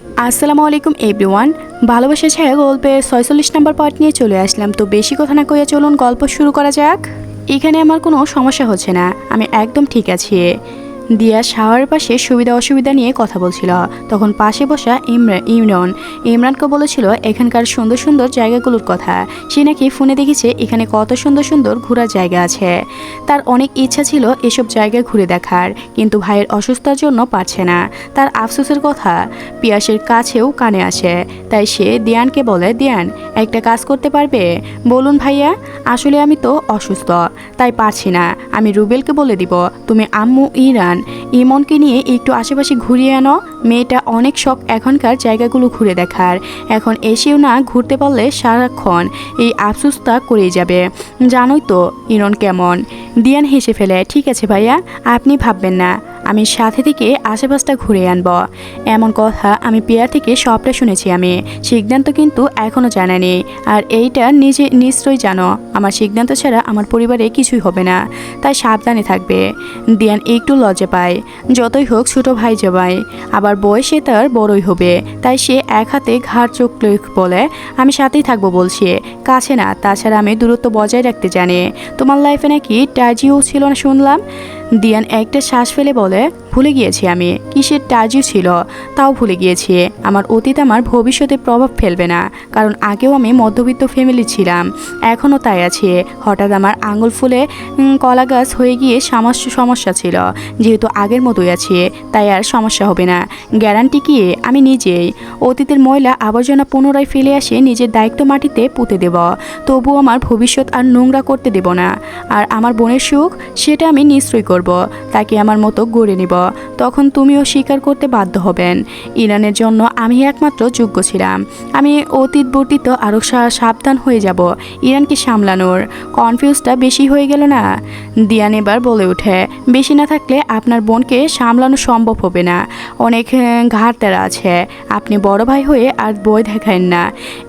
আসসালামু আলাইকুম এভরিওয়ান। ভালোবাসা ছায়া গল্পের 46 নম্বর পার্ট নিয়ে চলে আসলাম। তো বেশি কথা না কইয়া চলুন গল্প শুরু করা যাক। এখানে আমার কোনো সমস্যা হচ্ছে না, আমি একদম ঠিক আছি। দিয়া শাওয়ারের পাশে সুবিধা অসুবিধা নিয়ে কথা বলছিল। তখন পাশে বসা ইমরানকে বলেছিল এখানকার সুন্দর সুন্দর জায়গাগুলোর কথা। সে নাকি ফোনে দেখেছে এখানে কত সুন্দর সুন্দর ঘোরার জায়গা আছে। তার অনেক ইচ্ছা ছিল এসব জায়গা ঘুরে দেখার, কিন্তু ভাইয়ের অসুস্থতার জন্য পারছে না। তার আফসোসের কথা পিয়াসের কাছেও কানে আসে। তাই সে দিয়ানকে বলে, দিয়ান একটা কাজ করতে পারবে? বলুন ভাইয়া। আসলে আমি তো অসুস্থ, তাই পারছি না। আমি রুবেলকে বলে দিব তুমি আম্মু ইমনকে নিয়ে একটু আশেপাশে ঘুরিয়ে আনো। মেয়েটা অনেক শখ এখনকার জায়গাগুলো ঘুরে দেখার। এখন এসেও না ঘুরতে পারলে সারাক্ষণ এই আফসোসটা করেই যাবে। জানোই তো ইরন কেমন। দিয়ান হেসে ফেলে, ঠিক আছে ভাইয়া, আপনি ভাববেন না, আমি সাথে থেকে আশেপাশটা ঘুরে আনব। এমন কথা আমি পিয়ার থেকে সবটা শুনেছি। আমি সিদ্ধান্ত কিন্তু এখনও জানানি। আর এইটা নিশ্চয়ই জানো আমার সিদ্ধান্ত ছাড়া আমার পরিবারে কিছুই হবে না, তাই সাবধানে থাকবে। দিয়ান একটু লজ্জা পায়। যতই হোক ছোট ভাই জবাই, আবার বয়সে তার বড়ই হবে, তাই সে এক হাতে ঘাড় চোখ বলে, আমি সাথেই থাকবো বলছি, কাছে না। তাছাড়া আমি দূরত্ব বজায় রাখতে জানি। তোমার লাইফে নাকি টাজিও ছিল না শুনলাম। দিয়ান একটা শ্বাস ফেলে বলে, ভুলে গিয়েছি আমি কিসের টাজিও ছিল, তাও ভুলে গিয়েছি। আমার অতীত আমার ভবিষ্যতে প্রভাব ফেলবে না, কারণ আগেও আমি মধ্যবিত্ত ফ্যামিলি ছিলাম, এখনও তাই আছে। হঠাৎ আমার আঙুল ফুলে কলা গাছ হয়ে গিয়ে সমস্যা ছিল। যেহেতু আগের মতোই আছে, তাই আর সমস্যা হবে না, গ্যারান্টি কি আমি নিজেই। অতীতের ময়লা আবর্জনা পুনরায় ফেলে আসে নিজের দায়িত্ব মাটিতে পুঁতে দেব। তবুও আমার ভবিষ্যৎ আর নোংরা করতে দেব না। আর আমার বোনের সুখ সেটা আমি নিশ্চয়ই করব, তাকে আমার মতো গড়ে নিব। তখন তুমিও স্বীকার করতে বাধ্য হবেন ইরানের জন্য আমি একমাত্র যোগ্য ছিলাম। আমি অতীত বর্তিত আরও সাবধান হয়ে যাব ইরানকে সামলানোর। কনফিউজটা বেশি হয়ে গেল না? দিয়ান এবার বলে ওঠে, বেশি না থাকলে আপনার বোনকে সামলানো সম্ভব হবে না, অনেক ঘাটতেরা আছে। আপনি বড় ভাই হয়ে আর বই দেখায়েন না।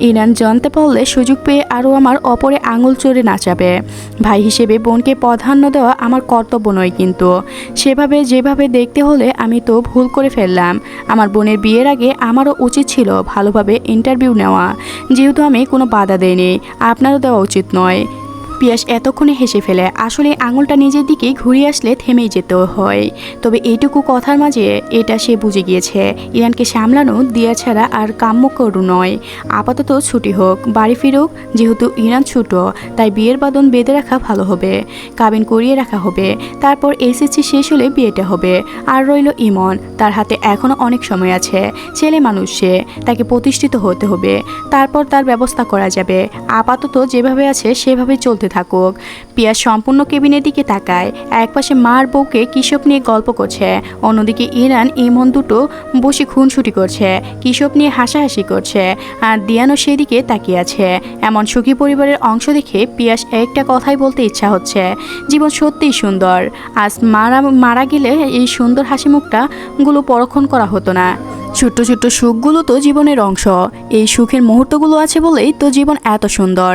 ইরান জানতে পারলে সুযোগ পেয়ে আরও আমার অপরে আঙুল চড়ে নাচাবে। ভাই হিসেবে বোনকে প্রাধান্য দেওয়া আমার কর্তব্য নয়, কিন্তু যেভাবে দেখতে হলে আমি তো ভুল করে ফেললাম। আমার বোনের বিয়ের আগে আমারও উচিত ছিল ভালোভাবে ইন্টারভিউ নেওয়া। যেহেতু আমি কোনো বাধা দেইনি, আপনারও দেওয়া উচিত নয়। পিয়াস এতক্ষণে হেসে ফেলে। আসলে আঙুলটা নিজের দিকে ঘুরিয়ে আসলে থেমেই যেতে হয়। তবে এইটুকু কথার মাঝে এটা সে বুঝে গিয়েছে, ইরানকে সামলানো দিয়া ছাড়া আর কাম্যকরও নয়। আপাতত ছুটি হোক, বাড়ি ফিরুক। যেহেতু ইরান ছোট, তাই বিয়ের বাঁধন বেঁধে রাখা ভালো হবে, কাবিন করিয়ে রাখা হবে। তারপর এসএসসি শেষ হলে বিয়েটা হবে। আর রইল ইমন, তার হাতে এখনও অনেক সময় আছে। ছেলে মানুষ সে, তাকে প্রতিষ্ঠিত হতে হবে, তারপর তার ব্যবস্থা করা যাবে। আপাতত যেভাবে আছে সেভাবে চলতে থাকুক। পিয়া সম্পূর্ণ কেবিনের দিকে তাকায়। একপাশে মার বউকে কিসব নিয়ে গল্প করছে, অন্যদিকে ইরান ইমন দুটো বসে খুনসুটি করছে, কিসব নিয়ে হাসাহাসি করছে। আর দিয়ানও সেদিকে তাকিয়ে আছে। এমন সুখী পরিবারের অংশ দেখে পিয়াস একটা কথাই বলতে ইচ্ছা হচ্ছে, জীবন সত্যিই সুন্দর। আজ মারা গেলে এই সুন্দর হাসি মুখটা পরক্ষণ করা হতো না। ছোট্ট ছোট্ট সুখগুলো তো জীবনের অংশ। এই সুখের মুহূর্তগুলো আছে বলেই তো জীবন এত সুন্দর।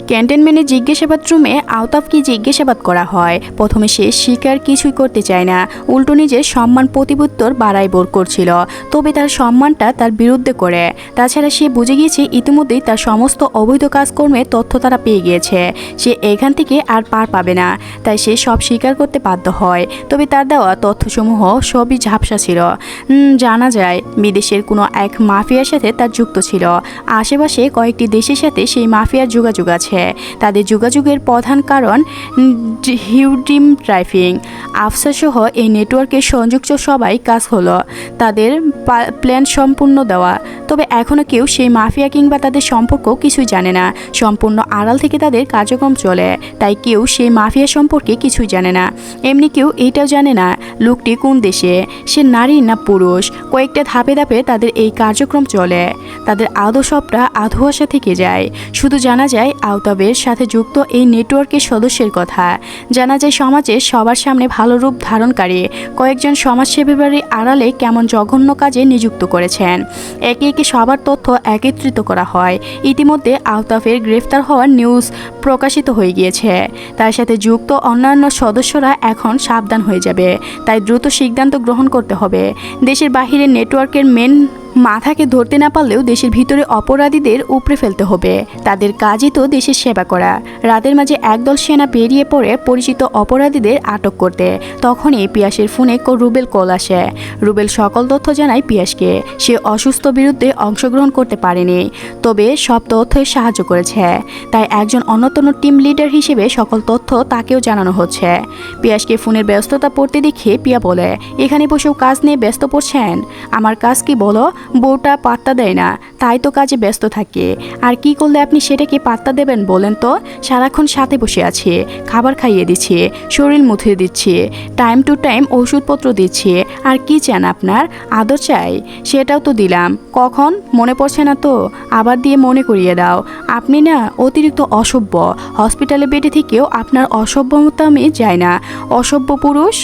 ক্যান্টনমেন্টের জিজ্ঞাসাবাদ রুমে আওতাফকে জিজ্ঞাসাবাদ করা হয়। প্রথমে সে স্বীকার কিছুই করতে চায় না, উল্টো নিজের সম্মান প্রতিপত্তর বাড়াই বোর করছিল। তবে তার সম্মানটা তার বিরুদ্ধে করে। তাছাড়া সে বুঝে গিয়েছে ইতিমধ্যেই তার সমস্ত অবৈধ কাজকর্মের তথ্য তারা পেয়ে গিয়েছে। সে এখান থেকে আর পার পাবে না, তাই সে সব স্বীকার করতে বাধ্য হয়। তবে তার দেওয়া তথ্যসমূহ সবই ঝাপসা ছিল। জানা যায় বিদেশের কোনো এক মাফিয়ার সাথে তার যুক্ত ছিল। আশেপাশে কয়েকটি দেশের সাথে সেই মাফিয়ার যোগাযোগ আছে। তাদের যোগাযোগের প্রধান কারণ হিউডিম ট্রাফিং। আফসাসহ এই নেটওয়ার্কের সংযুক্ত সবাই কাজ হলো তাদের প্ল্যান সম্পূর্ণ দেওয়া। তবে এখনও কেউ সেই মাফিয়া কিংবা তাদের সম্পর্ক কিছুই জানে না। সম্পূর্ণ আড়াল থেকে তাদের কার্যক্রম চলে, তাই কেউ সেই মাফিয়া সম্পর্কে কিছুই জানে না। এমনি কেউ এইটাও জানে না লোকটি কোন দেশে, সে নারী না পুরুষ। কয়েকটা ধাপে ধাপে তাদের এই কার্যক্রম চলে। তাদের আদৌ সবটা আধোয়াশা থেকে যায়। শুধু জানা যায় আওতাবের সাথে যুক্ত এই নেটওয়ার্কের সদস্যের কথা। জানা যায় সমাজে সবার সামনে ভালো রূপ ধারণকারী কয়েকজন সমাজসেবীর আড়ালে কেমন জঘন্য কাজে নিযুক্ত করেছেন। একে একে সবার তথ্য একত্রিত করা হয়। ইতিমধ্যে আওতাফের গ্রেফতার হওয়ার নিউজ প্রকাশিত হয়ে গিয়েছে। তার সাথে যুক্ত অন্যান্য সদস্যরা এখন সাবধান হয়ে যাবে, তাই দ্রুত সিদ্ধান্ত গ্রহণ করতে হবে। দেশের বাহিরে নেটওয়ার্কের মেন মাথাকে ধরতে না পারলেও দেশের ভিতরে অপরাধীদের উপড়ে ফেলতে হবে। তাদের কাজই তো দেশের সেবা করা। রাতের মাঝে একদল সেনা বেরিয়ে পড়ে পরিচিত অপরাধীদের আটক করতে। তখনই পিয়াসের ফোনে রুবেল কল আসে। রুবেল সকল তথ্য জানায় পিয়াসকে। সে অসুস্থ বিরুদ্ধে অংশগ্রহণ করতে পারেনি, তবে সব তথ্যই সাহায্য করেছে। তাই একজন অন্যতম টিম লিডার হিসেবে সকল তথ্য তাকেও জানানো হচ্ছে। পিয়াসকে ফোনের ব্যস্ততা পড়তে দেখে পিয়া বলে, এখানে বসেও কাজ নিয়ে ব্যস্ত পড়ছেন? আমার কাজ কি বলো? বউটা পাত্তা দেয় না, তাই তো কাজে ব্যস্ত থাকে। আর কি করলে আপনি সেটাকে পাত্তা দেবেন বলেন তো? সারাক্ষণ সাথে বসে আছে, খাবার খাইয়ে দিচ্ছি, শরীর মুথে দিচ্ছি, টাইম টু টাইম ওষুধপত্র দিচ্ছি। আর কি চান আপনার? আদর চাই, সেটাও তো দিলাম। কখন মনে পড়ছে না তো? আবার দিয়ে মনে করিয়ে দাও। আপনি না অতিরিক্ত অসভ্য। হসপিটালে বেডে থেকেও আপনার অসভ্যতা আমি যায় না। অসভ্য পুরুষ।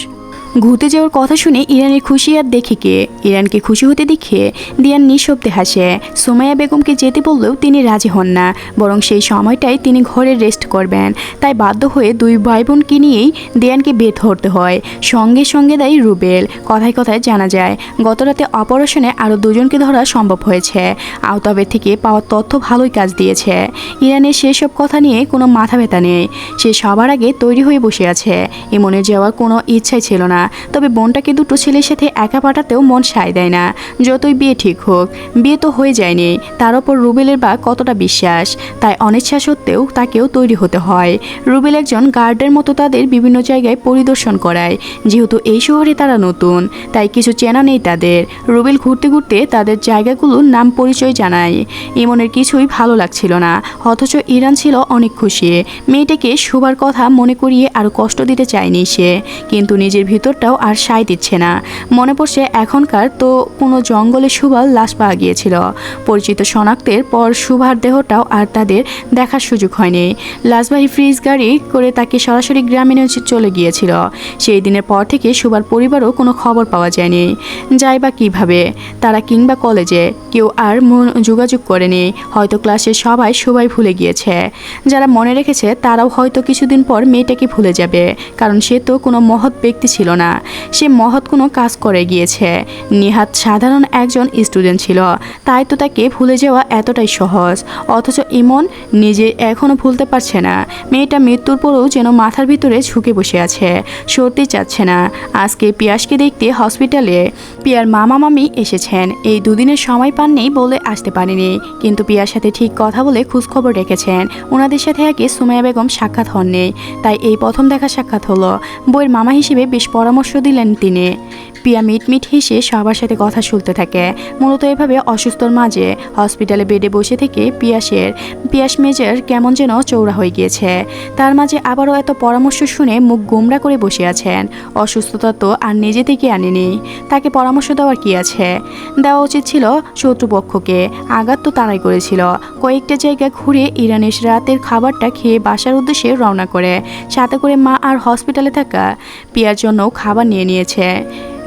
ঘুরতে যাওয়ার কথা শুনে ইরানের খুশি আর দেখে কে? ইরানকে খুশি হতে দেখে দিয়ান নিঃশব্দে হাসে। সুমাইয়া বেগমকে যেতে বললেও তিনি রাজি হন না, বরং সেই সময়টাই তিনি ঘরে রেস্ট করবেন। তাই বাধ্য হয়ে দুই ভাই বোনকে নিয়েই দিয়ানকে বের ধরতে হয়। সঙ্গে সঙ্গে দেয় রুবেল। কথায় কথায় জানা যায় গতরাতে অপারেশনে আরও দুজনকে ধরা সম্ভব হয়েছে। আওতাবের থেকে পাওয়া তথ্য ভালোই কাজ দিয়েছে। ইরানের সেসব কথা নিয়ে কোনো মাথা ব্যথা নেই। সে সবার আগে তৈরি হয়ে বসে আছে। ইমনের যাওয়ার কোনো ইচ্ছাই ছিল না, তবে বোনটাকে দুটো ছেলের সাথে একা পাঠাতেও মন সায় দেয় না। যতই বিয়ে ঠিক হোক, বিয়ে তো হয়ে যায়নি। তার ওপর রুবেলের বা কতটা বিশ্বাস, তাই অনিচ্ছা সত্ত্বেও তাকেও তৈরি হতে হয়। রুবেল একজন গার্ডের মতো তাদের বিভিন্ন জায়গায় পরিদর্শন করায়। যেহেতু এই শহরে তারা নতুন, তাই কিছু চেনা নেই তাদের। রুবেল ঘুরতে ঘুরতে তাদের জায়গাগুলোর নাম পরিচয় জানায়। ইমনের কিছুই ভালো লাগছিল না, অথচ ইরান ছিল অনেক খুশি। মেয়েটাকে শোবার কথা মনে করিয়ে আরও কষ্ট দিতে চায়নি সে, কিন্তু নিজের ভিতরটাও আর সায় দিচ্ছে না। মনে পড়ছে এখনকার তো কোনো জঙ্গলে সুভার লাশ পাওয়া গিয়েছিল। পরিচিত শনাক্তের পর সুভার দেহটাও আর তাদের দেখার সুযোগ হয়নি। লাশবাহী ফ্রিজ গাড়ি করে তাকে সরাসরি গ্রামে চলে গিয়েছিল। সেই দিনের পর থেকে সুভার পরিবারও কোনো খবর পাওয়া যায়নি। যায় বা কীভাবে? তারা কিংবা কলেজে কেউ আর যোগাযোগ করেনি। হয়তো ক্লাসের সবাই ভুলে গিয়েছে। যারা মনে রেখেছে তারাও হয়তো কিছুদিন পর মেয়েটাকে ভুলে যাবে, কারণ সে তো কোনো মহৎ ব্যক্তি ছিল না। সে মহৎ কোনো কাজ করে গিয়েছে। নিহাত সাধারণ একজন স্টুডেন্ট ছিল, তাই তো তাকে ভুলে যাওয়া এতটাই সহজ। অথচ ইমন নিজে এখনও ভুলতে পারছে না। মেয়েটা মৃত্যুর পরেও যেন মাথার ভিতরে ঝুঁকে বসে আছে, সরতে চাচ্ছে না। আজকে পিয়াসকে দেখতে হসপিটালে পিয়ার মামা মামি এসেছেন। এই দুদিনের সময় পাননি বলে আসতে পারেনি, কিন্তু পিয়ার সাথে ঠিক কথা বলে খোঁজখবর রেখেছেন। ওনাদের সাথে আগে সুমাইয়া বেগম সাক্ষাৎ হননি, তাই এই প্রথম দেখা সাক্ষাৎ হলো। বইয়ের মামা হিসেবে বেশ পরামর্শ দিলেন তিনি। পিয়া মিটমিট হেসে সবার সাথে কথা শুনতে থাকে। মূলত এভাবে অসুস্থর মাঝে হসপিটালে বেডে বসে থেকে পিয়াস মেজার কেমন যেন চৌড়া হয়ে গিয়েছে। তার মাঝে আবারও এত পরামর্শ শুনে মুখ গোমরা করে বসে আছেন। অসুস্থতা তো আর নিজে থেকে আনেনি, তাকে পরামর্শ দেওয়ার কি আছে? দেওয়া উচিত ছিল শত্রুপক্ষকে। আঘাত তো তারাই করেছিল। কয়েকটা জায়গা ঘুরে ইরানের রাতের খাবারটা খেয়ে বাসার উদ্দেশ্যে রওনা করে, সাথে করে মা আর হসপিটালে থাকা পিয়ার জন্য খাবার নিয়ে নিয়েছে।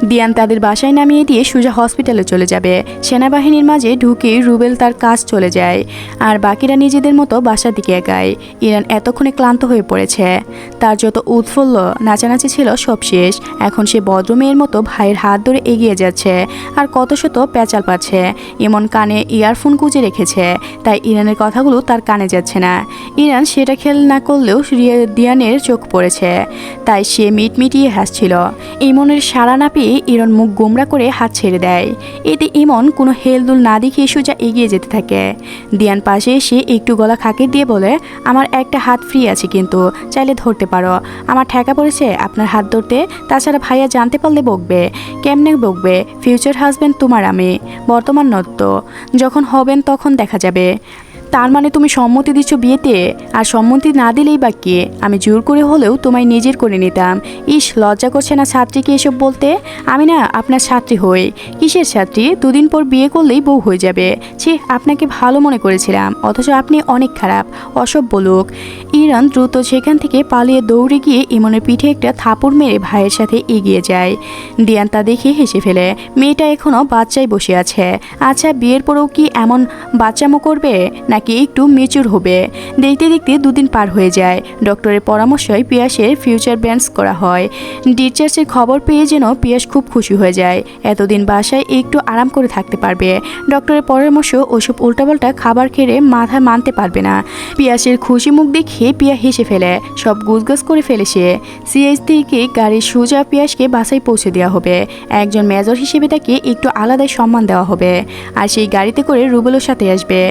দিয়ান তাদের বাসায় নামিয়ে দিয়ে সোজা হসপিটালে চলে যাবে। সেনাবাহিনীর মাঝে ঢুকেই রুবেল তার কাজ চলে যায়, আর বাকিরা নিজেদের মতো বাসার দিকে এগায়। ইরান এতক্ষণে ক্লান্ত হয়ে পড়েছে। তার যত উৎফুল্ল নাচানাচি ছিল সব শেষ। এখন সে ভদ্রমেয়ের মতো ভাইয়ের হাত ধরে এগিয়ে যাচ্ছে, আর কত শত প্যাচাল পাচ্ছে। এমন কানে ইয়ারফোন গুঁজে রেখেছে, তাই ইরানের কথাগুলো তার কানে যাচ্ছে না। ইরান সেটা খেয়াল না করলেও দিয়ানের চোখ পড়েছে, তাই সে মিটমিটিয়ে হাসছিল। ইমনের সাড়া না পেয়ে ইরন মুখ গোমরা করে হাত ছেড়ে দেয়। এতে ইমন কোনো হেলদুল না দেখিয়ে সোজা এগিয়ে যেতে থাকে। দিয়ান পাশে এসে একটু গলা খাকে দিয়ে বলে, আমার একটা হাত ফ্রি আছে, কিন্তু চাইলে ধরতে পারো। আমার ঠেকা পড়েছে আপনার হাত ধরতে। তাছাড়া ভাইয়া জানতে পারলে বকবে। কেমনে বকবে? ফিউচার হাজব্যান্ড তোমার আমি, বর্তমান নত্য। যখন হবেন তখন দেখা যাবে। তার মানে তুমি সম্মতি দিচ্ছ বিয়েতে? আর সম্মতি না দিলেই বা কে? আমি জোর করে হলেও তোমায় নিজের করে নিতাম। ইস, লজ্জা করছে না ছাত্রীকে এসব বলতে? আমি না আপনার ছাত্রী হই। কিসের ছাত্রী? দুদিন পর বিয়ে করলেই বউ হয়ে যাবে। ছি, আপনাকে ভালো মনে করেছিলাম, অথচ আপনি অনেক খারাপ, অসভ্য লোক। ইরান দ্রুত সেখান থেকে পালিয়ে দৌড়ে গিয়ে ইমনের পিঠে একটা থাপড় মেরে ভাইয়ের সাথে এগিয়ে যায়। দিয়ান তা দেখে হেসে ফেলে। মেয়েটা এখনও বাচ্চাই বসে আছে। আচ্ছা, বিয়ের পরেও কি এমন বাচ্চামো করবে, নাকি নাকি একটু মেচুর হবে। দেখতে দেখতে 2 দিন পার হয়ে যায়। ডক্টরের পরামর্শে পিয়াসের ফিউচার ব্যান্স করা হয়। ডিসচার্জের খবর পেয়ে যেন পিয়াস খুব খুশি হয়ে যায়। এতদিন বাসায় একটু আরাম করে থাকতে পারবে। ডক্টরের পরামর্শ ওসব উল্টাপাল্টা খাবার খেয়ে মাথায় মানতে পারবে না। পিয়াসের খুশি মুখ দেখে পিয়া হেসে ফেলে। সব গুজগাজ করে ফেলে সে। সিএইচ থেকে গাড়ির সোজা পিয়াসকে বাসায় পৌঁছে দেওয়া হবে। একজন মেজর হিসেবে তাকে একটু আলাদাই সম্মান দেওয়া হবে। আর সেই গাড়িতে করে রুবেলের সাথে আসবে।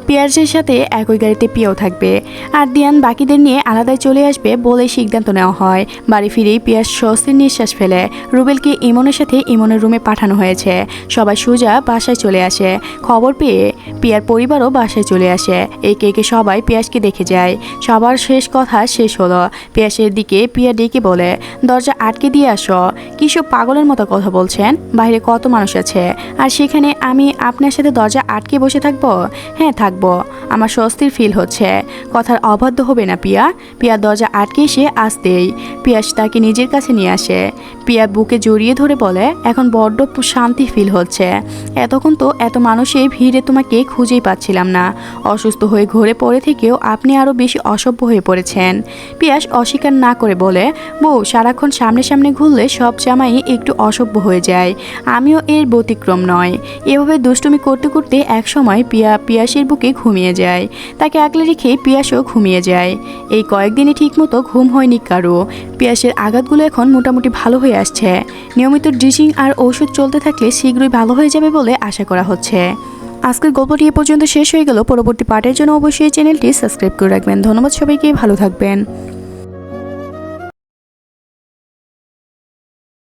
পিয়াসের সাথে একই গাড়িতে পিয়াও থাকবে। আর দিয়ান বাকিদের নিয়ে আলাদায় চলে আসবে বলে সিদ্ধান্ত নেওয়া হয়। বাড়ি ফিরেই পিয়াস স্বস্তির নিঃশ্বাস ফেলে। রুবেলকে ইমনের সাথে ইমনের রুমে পাঠানো হয়েছে। সবাই সোজা বাসায় চলে আসে। খবর পেয়ে পিয়ার পরিবারও বাসায় চলে আসে। একে একে সবাই পিয়াসকে দেখে যায়। সবার শেষ কথা শেষ হলো। পিয়াসের দিকে পিয়া ডেকে বলে, দরজা আটকে দিয়ে আসো। কিসব পাগলের মতো কথা বলছেন? বাইরে কত মানুষ আছে, আর সেখানে আমি আপনার সাথে দরজা আটকে বসে থাকবো? হ্যাঁ থাকবো। আমার স্বস্তির ফিল হচ্ছে। কথার অবাধ্য হবে না পিয়া। পিয়া দরজা আটকে এসে আসতেই পিয়াস তাকে নিজের কাছে নিয়ে আসে। পিয়া বুকে জড়িয়ে ধরে বলে, এখন বড্ড শান্তি ফিল হচ্ছে। এতক্ষণ তো এত মানুষের ভিড়ে তোমাকে খুঁজেই পাচ্ছিলাম না। অসুস্থ হয়ে ঘরে পড়ে থেকেও আপনি আরও বেশি অসভ্য হয়ে পড়েছেন। পিয়াস অস্বীকার না করে বলে, বউ সারাক্ষণ সামনে সামনে ঘুরলে সব জামাই একটু অসভ্য হয়ে যায়। আমিও এর ব্যতিক্রম নয়। এভাবে দুষ্টুমি করতে করতে একসময় পিয়াসের বুকে ঘুমিয়ে যায়। তাকে আগলে রেখে পিয়াসও ঘুমিয়ে যায়। এই কয়েকদিনে ঠিকমতো ঘুম হয়নি কারো। পিয়াসের আঘাতগুলো এখন মোটামুটি ভালো হয়ে আসছে। নিয়মিত ড্রিচিং আর ওষুধ চলতে থাকলে শীঘ্রই ভালো হয়ে যাবে বলে আশা করা হচ্ছে। আজকের গল্পটি এ পর্যন্ত শেষ হয়ে গেল। পরবর্তী পার্টের জন্য অবশ্যই চ্যানেলটি সাবস্ক্রাইব করে রাখবেন। ধন্যবাদ সবাইকে, ভালো থাকবেন।